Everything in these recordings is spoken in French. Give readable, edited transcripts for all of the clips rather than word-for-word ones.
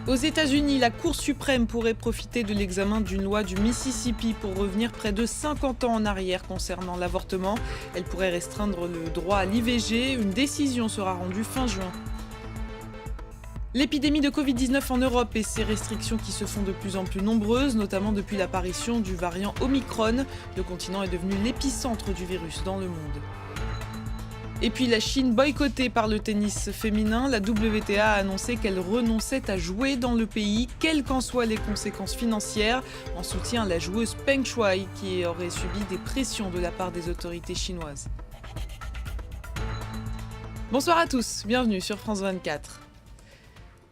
Aux États-Unis, la Cour suprême pourrait profiter de l'examen d'une loi du Mississippi pour revenir près de 50 ans en arrière concernant l'avortement. Elle pourrait restreindre le droit à l'IVG. Une décision sera rendue fin juin. L'épidémie de Covid-19 en Europe et ses restrictions qui se font de plus en plus nombreuses, notamment depuis l'apparition du variant Omicron. Le continent est devenu l'épicentre du virus dans le monde. Et puis la Chine boycottée par le tennis féminin, la WTA a annoncé qu'elle renonçait à jouer dans le pays, quelles qu'en soient les conséquences financières, en soutien à la joueuse Peng Shuai qui aurait subi des pressions de la part des autorités chinoises. Bonsoir à tous, bienvenue sur France 24.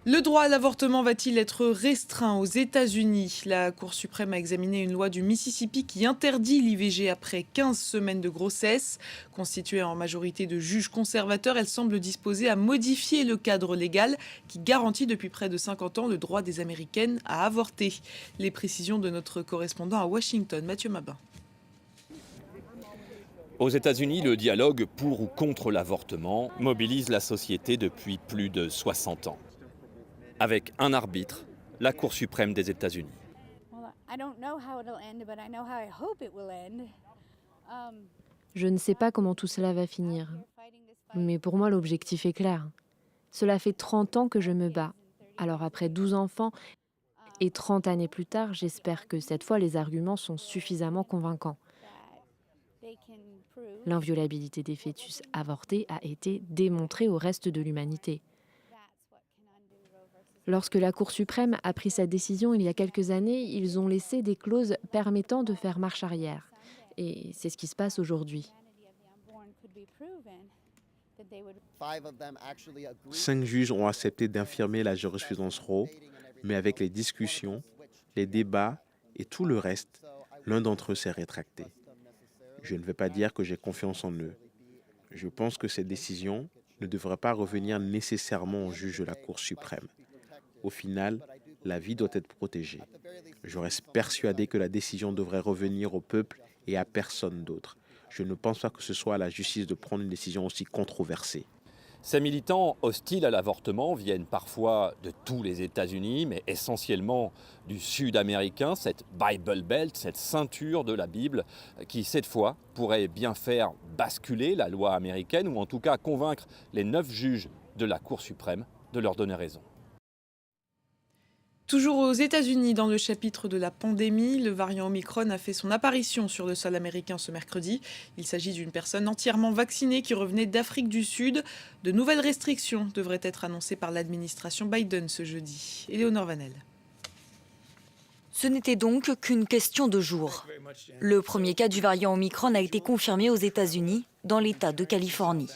Le droit à l'avortement va-t-il être restreint aux États-Unis ? La Cour suprême a examiné une loi du Mississippi qui interdit l'IVG après 15 semaines de grossesse. Constituée en majorité de juges conservateurs, elle semble disposée à modifier le cadre légal qui garantit depuis près de 50 ans le droit des Américaines à avorter. Les précisions de notre correspondant à Washington, Mathieu Mabin. Aux États-Unis, le dialogue pour ou contre l'avortement mobilise la société depuis plus de 60 ans. Avec un arbitre, la Cour suprême des États-Unis. Je ne sais pas comment tout cela va finir, mais pour moi l'objectif est clair. Cela fait 30 ans que je me bats. Alors après 12 enfants et 30 années plus tard, j'espère que cette fois les arguments sont suffisamment convaincants. L'inviolabilité des fœtus avortés a été démontrée au reste de l'humanité. Lorsque la Cour suprême a pris sa décision il y a quelques années, ils ont laissé des clauses permettant de faire marche arrière. Et c'est ce qui se passe aujourd'hui. 5 juges ont accepté d'infirmer la jurisprudence Roe, mais avec les discussions, les débats et tout le reste, l'un d'entre eux s'est rétracté. Je ne veux pas dire que j'ai confiance en eux. Je pense que cette décision ne devrait pas revenir nécessairement aux juges de la Cour suprême. Au final, la vie doit être protégée. Je reste persuadé que la décision devrait revenir au peuple et à personne d'autre. Je ne pense pas que ce soit à la justice de prendre une décision aussi controversée. Ces militants hostiles à l'avortement viennent parfois de tous les États-Unis, mais essentiellement du sud américain, cette Bible Belt, cette ceinture de la Bible, qui cette fois pourrait bien faire basculer la loi américaine, ou en tout cas convaincre les 9 juges de la Cour suprême de leur donner raison. Toujours aux États-Unis, dans le chapitre de la pandémie, le variant Omicron a fait son apparition sur le sol américain ce mercredi. Il s'agit d'une personne entièrement vaccinée qui revenait d'Afrique du Sud. De nouvelles restrictions devraient être annoncées par l'administration Biden ce jeudi. Éléonore Vanel. Ce n'était donc qu'une question de jours. Le premier cas du variant Omicron a été confirmé aux États-Unis, dans l'État de Californie.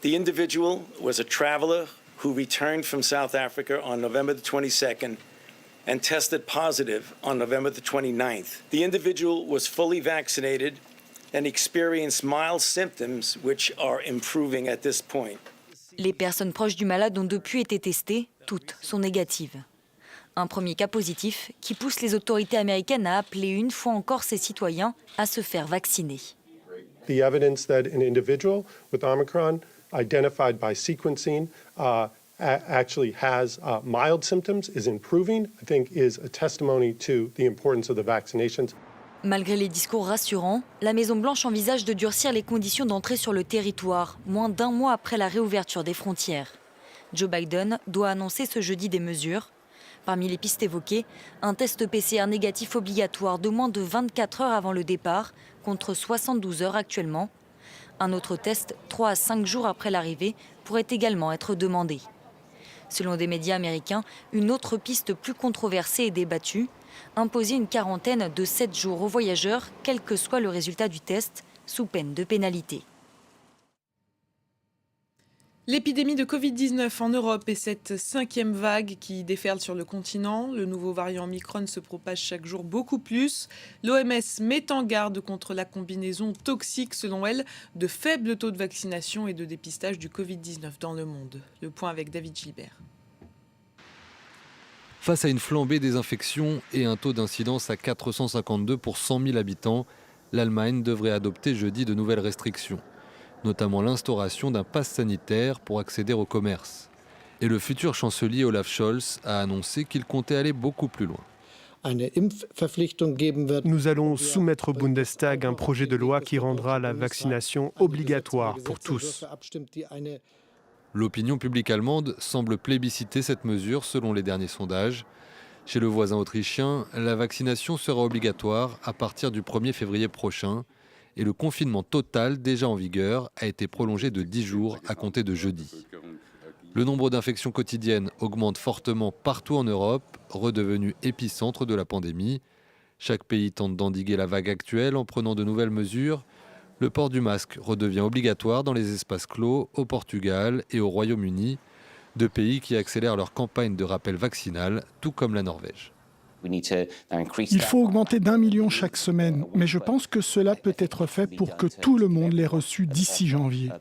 The individual was a traveler who returned from South Africa on November the 22nd and tested positive on November the 29th. The individual was fully vaccinated and experienced mild symptoms which are improving at this point. Les personnes proches du malade ont depuis été testées, toutes sont négatives. Un premier cas positif qui pousse les autorités américaines à appeler une fois encore ses citoyens à se faire vacciner. The evidence that an individual with Omicron identified by sequencing actually has mild symptoms, is improving, I think is a testimony to the importance of the vaccinations. Malgré les discours rassurants, la Maison-Blanche envisage de durcir les conditions d'entrée sur le territoire, moins d'1 mois après la réouverture des frontières. Joe Biden doit annoncer ce jeudi des mesures. Parmi les pistes évoquées, un test PCR négatif obligatoire de moins de 24 heures avant le départ, contre 72 heures actuellement. Un autre test, 3 à 5 jours après l'arrivée, pourrait également être demandé. Selon des médias américains, une autre piste plus controversée et débattue, imposer une quarantaine de 7 jours aux voyageurs, quel que soit le résultat du test, sous peine de pénalité. L'épidémie de Covid-19 en Europe et cette 5e vague qui déferle sur le continent. Le nouveau variant Omicron se propage chaque jour beaucoup plus. L'OMS met en garde contre la combinaison toxique, selon elle, de faibles taux de vaccination et de dépistage du Covid-19 dans le monde. Le point avec David Gilbert. Face à une flambée des infections et un taux d'incidence à 452 pour 100 000 habitants, l'Allemagne devrait adopter jeudi de nouvelles restrictions, notamment l'instauration d'un pass sanitaire pour accéder au commerce. Et le futur chancelier Olaf Scholz a annoncé qu'il comptait aller beaucoup plus loin. Nous allons soumettre au Bundestag un projet de loi qui rendra la vaccination obligatoire pour tous. L'opinion publique allemande semble plébisciter cette mesure selon les derniers sondages. Chez le voisin autrichien, la vaccination sera obligatoire à partir du 1er février prochain et le confinement total déjà en vigueur a été prolongé de 10 jours à compter de jeudi. Le nombre d'infections quotidiennes augmente fortement partout en Europe, redevenu épicentre de la pandémie. Chaque pays tente d'endiguer la vague actuelle en prenant de nouvelles mesures. Le port du masque redevient obligatoire dans les espaces clos au Portugal et au Royaume-Uni, deux pays qui accélèrent leur campagne de rappel vaccinal, tout comme la Norvège. Il faut augmenter d'1 million chaque semaine, mais je pense que cela peut être fait pour que tout le monde l'ait reçu d'ici janvier.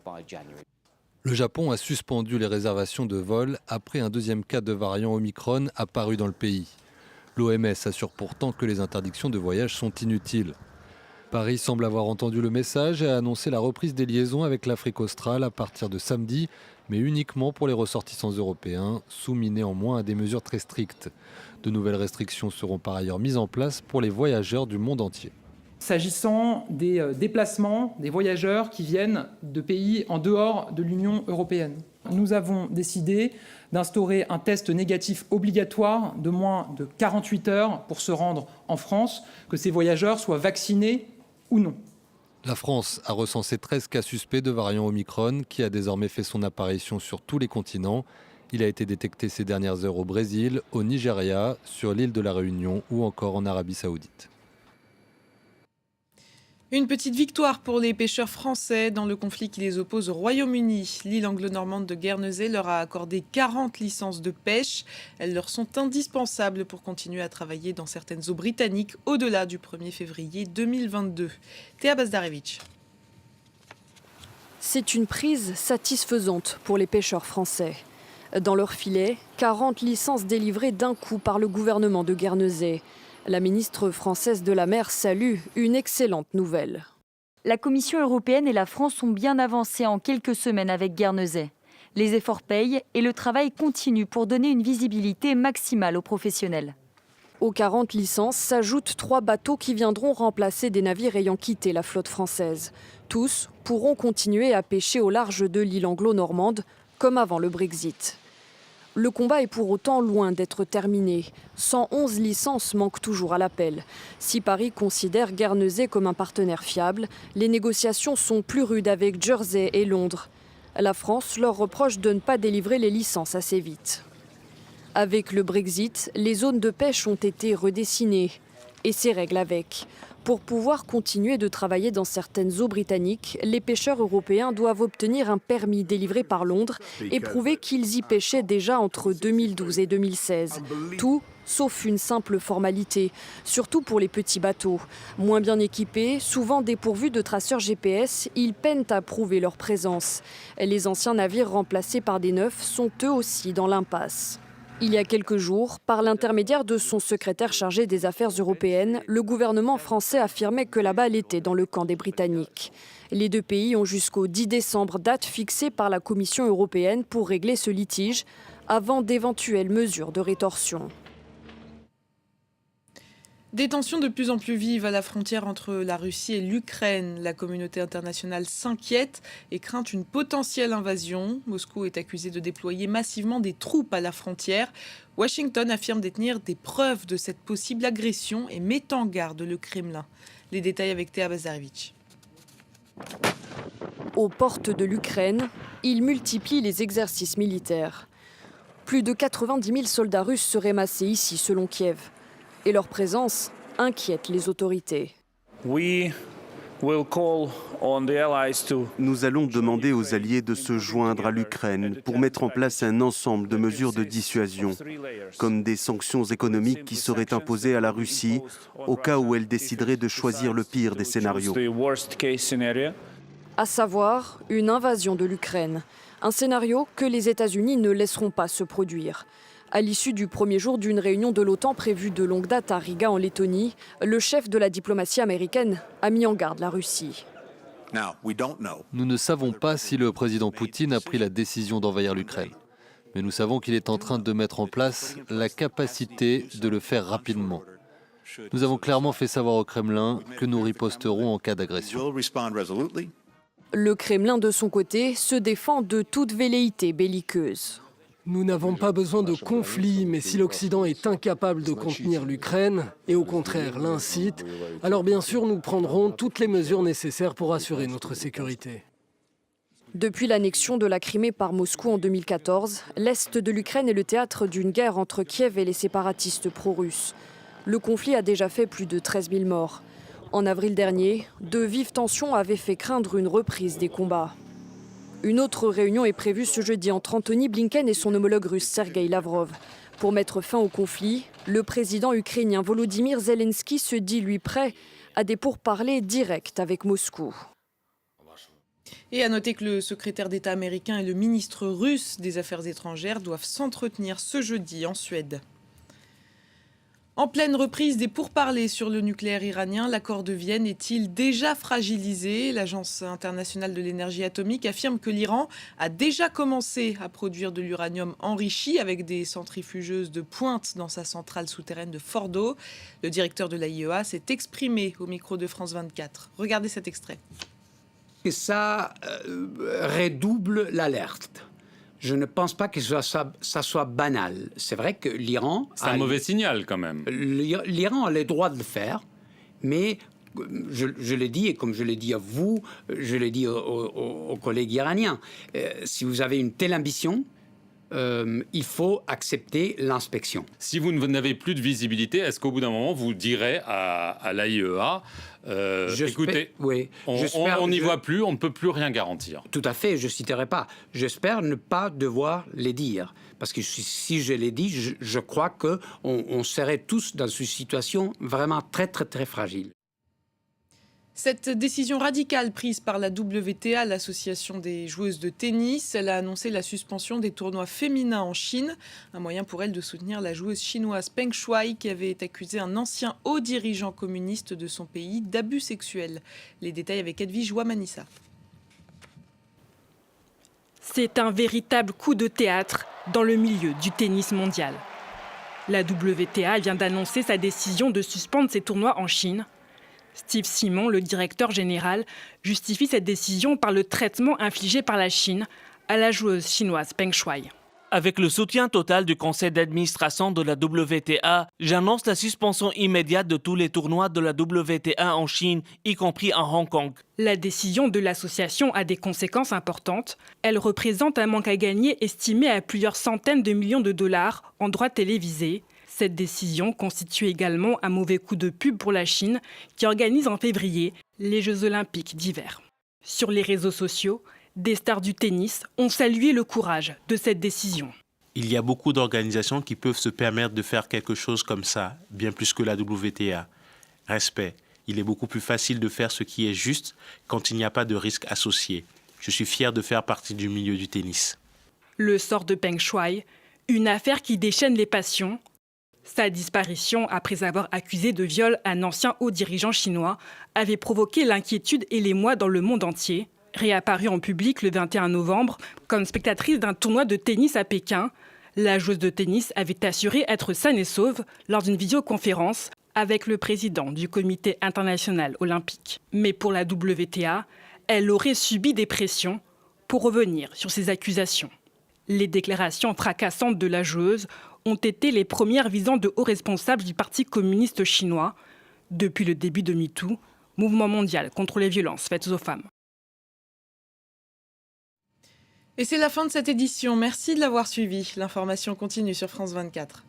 Le Japon a suspendu les réservations de vols après un deuxième cas de variant Omicron apparu dans le pays. L'OMS assure pourtant que les interdictions de voyage sont inutiles. Paris semble avoir entendu le message et a annoncé la reprise des liaisons avec l'Afrique australe à partir de samedi, mais uniquement pour les ressortissants européens, soumis néanmoins à des mesures très strictes. De nouvelles restrictions seront par ailleurs mises en place pour les voyageurs du monde entier. S'agissant des déplacements des voyageurs qui viennent de pays en dehors de l'Union européenne, nous avons décidé d'instaurer un test négatif obligatoire de moins de 48 heures pour se rendre en France, que ces voyageurs soient vaccinés ou non. La France a recensé 13 cas suspects de variant Omicron qui a désormais fait son apparition sur tous les continents. Il a été détecté ces dernières heures au Brésil, au Nigeria, sur l'île de la Réunion ou encore en Arabie Saoudite. Une petite victoire pour les pêcheurs français dans le conflit qui les oppose au Royaume-Uni. L'île anglo-normande de Guernesey leur a accordé 40 licences de pêche. Elles leur sont indispensables pour continuer à travailler dans certaines eaux britanniques au-delà du 1er février 2022. Théa Bazdarevich. C'est une prise satisfaisante pour les pêcheurs français. Dans leur filet, 40 licences délivrées d'un coup par le gouvernement de Guernesey. La ministre française de la Mer salue une excellente nouvelle. La Commission européenne et la France ont bien avancé en quelques semaines avec Guernesey. Les efforts payent et le travail continue pour donner une visibilité maximale aux professionnels. Aux 40 licences s'ajoutent 3 bateaux qui viendront remplacer des navires ayant quitté la flotte française. Tous pourront continuer à pêcher au large de l'île anglo-normande, comme avant le Brexit. Le combat est pour autant loin d'être terminé. 111 licences manquent toujours à l'appel. Si Paris considère Guernesey comme un partenaire fiable, les négociations sont plus rudes avec Jersey et Londres. La France leur reproche de ne pas délivrer les licences assez vite. Avec le Brexit, les zones de pêche ont été redessinées. Et ses règles avec. Pour pouvoir continuer de travailler dans certaines eaux britanniques, les pêcheurs européens doivent obtenir un permis délivré par Londres et prouver qu'ils y pêchaient déjà entre 2012 et 2016. Tout sauf une simple formalité, surtout pour les petits bateaux. Moins bien équipés, souvent dépourvus de traceurs GPS, ils peinent à prouver leur présence. Les anciens navires remplacés par des neufs sont eux aussi dans l'impasse. Il y a quelques jours, par l'intermédiaire de son secrétaire chargé des affaires européennes, le gouvernement français affirmait que la balle était dans le camp des Britanniques. Les deux pays ont jusqu'au 10 décembre, date fixée par la Commission européenne pour régler ce litige, avant d'éventuelles mesures de rétorsion. Des tensions de plus en plus vives à la frontière entre la Russie et l'Ukraine. La communauté internationale s'inquiète et craint une potentielle invasion. Moscou est accusé de déployer massivement des troupes à la frontière. Washington affirme détenir des preuves de cette possible agression et met en garde le Kremlin. Les détails avec Théa Bazarevich. Aux portes de l'Ukraine, il multiplie les exercices militaires. Plus de 90 000 soldats russes seraient massés ici, selon Kiev. Et leur présence inquiète les autorités. Nous allons demander aux alliés de se joindre à l'Ukraine pour mettre en place un ensemble de mesures de dissuasion, comme des sanctions économiques qui seraient imposées à la Russie au cas où elle déciderait de choisir le pire des scénarios. À savoir, une invasion de l'Ukraine. Un scénario que les États-Unis ne laisseront pas se produire. À l'issue du premier jour d'une réunion de l'OTAN prévue de longue date à Riga en Lettonie, le chef de la diplomatie américaine a mis en garde la Russie. Nous ne savons pas si le président Poutine a pris la décision d'envahir l'Ukraine. Mais nous savons qu'il est en train de mettre en place la capacité de le faire rapidement. Nous avons clairement fait savoir au Kremlin que nous riposterons en cas d'agression. Le Kremlin, de son côté, se défend de toute velléité belliqueuse. Nous n'avons pas besoin de conflit, mais si l'Occident est incapable de contenir l'Ukraine, et au contraire l'incite, alors bien sûr nous prendrons toutes les mesures nécessaires pour assurer notre sécurité. Depuis l'annexion de la Crimée par Moscou en 2014, l'Est de l'Ukraine est le théâtre d'une guerre entre Kiev et les séparatistes pro-russes. Le conflit a déjà fait plus de 13 000 morts. En avril dernier, de vives tensions avaient fait craindre une reprise des combats. Une autre réunion est prévue ce jeudi entre Antony Blinken et son homologue russe Sergueï Lavrov. Pour mettre fin au conflit, le président ukrainien Volodymyr Zelensky se dit lui prêt à des pourparlers directs avec Moscou. Et à noter que le secrétaire d'État américain et le ministre russe des Affaires étrangères doivent s'entretenir ce jeudi en Suède. En pleine reprise des pourparlers sur le nucléaire iranien, l'accord de Vienne est-il déjà fragilisé? L'Agence internationale de l'énergie atomique affirme que l'Iran a déjà commencé à produire de l'uranium enrichi avec des centrifugeuses de pointe dans sa centrale souterraine de Fordo. Le directeur de l'AIEA s'est exprimé au micro de France 24. Regardez cet extrait. Ça redouble l'alerte. Je ne pense pas que ça soit banal. C'est vrai que l'Iran... C'est un mauvais signal quand même. L'Iran a le droit de le faire, mais je l'ai dit, et comme je l'ai dit à vous, je l'ai dit aux collègues iraniens, si vous avez une telle ambition, il faut accepter l'inspection. Si vous n'avez plus de visibilité, est-ce qu'au bout d'un moment, vous direz à l'AIEA écoutez, oui, on n'y voit plus, on ne peut plus rien garantir. Tout à fait, je ne citerai pas. J'espère ne pas devoir les dire. Parce que si je les dis, je crois qu'on serait tous dans une situation vraiment très, très, très fragile. Cette décision radicale prise par la WTA, l'association des joueuses de tennis, elle a annoncé la suspension des tournois féminins en Chine, un moyen pour elle de soutenir la joueuse chinoise Peng Shuai qui avait accusé un ancien haut dirigeant communiste de son pays d'abus sexuels. Les détails avec Edwige Ouamanissa. C'est un véritable coup de théâtre dans le milieu du tennis mondial. La WTA vient d'annoncer sa décision de suspendre ses tournois en Chine. Steve Simon, le directeur général, justifie cette décision par le traitement infligé par la Chine à la joueuse chinoise Peng Shuai. Avec le soutien total du conseil d'administration de la WTA, j'annonce la suspension immédiate de tous les tournois de la WTA en Chine, y compris en Hong Kong. La décision de l'association a des conséquences importantes. Elle représente un manque à gagner estimé à plusieurs centaines de millions de dollars en droits télévisés. Cette décision constitue également un mauvais coup de pub pour la Chine, qui organise en février les Jeux olympiques d'hiver. Sur les réseaux sociaux, des stars du tennis ont salué le courage de cette décision. Il y a beaucoup d'organisations qui peuvent se permettre de faire quelque chose comme ça, bien plus que la WTA. Respect. Il est beaucoup plus facile de faire ce qui est juste quand il n'y a pas de risque associé. Je suis fier de faire partie du milieu du tennis. Le sort de Peng Shuai, une affaire qui déchaîne les passions. Sa disparition, après avoir accusé de viol un ancien haut dirigeant chinois, avait provoqué l'inquiétude et l'émoi dans le monde entier. Réapparue en public le 21 novembre comme spectatrice d'un tournoi de tennis à Pékin, la joueuse de tennis avait assuré être saine et sauve lors d'une visioconférence avec le président du Comité international olympique. Mais pour la WTA, elle aurait subi des pressions pour revenir sur ces accusations. Les déclarations fracassantes de la joueuse ont été les premières visant de hauts responsables du Parti communiste chinois depuis le début de MeToo, mouvement mondial contre les violences faites aux femmes. Et c'est la fin de cette édition. Merci de l'avoir suivi. L'information continue sur France 24.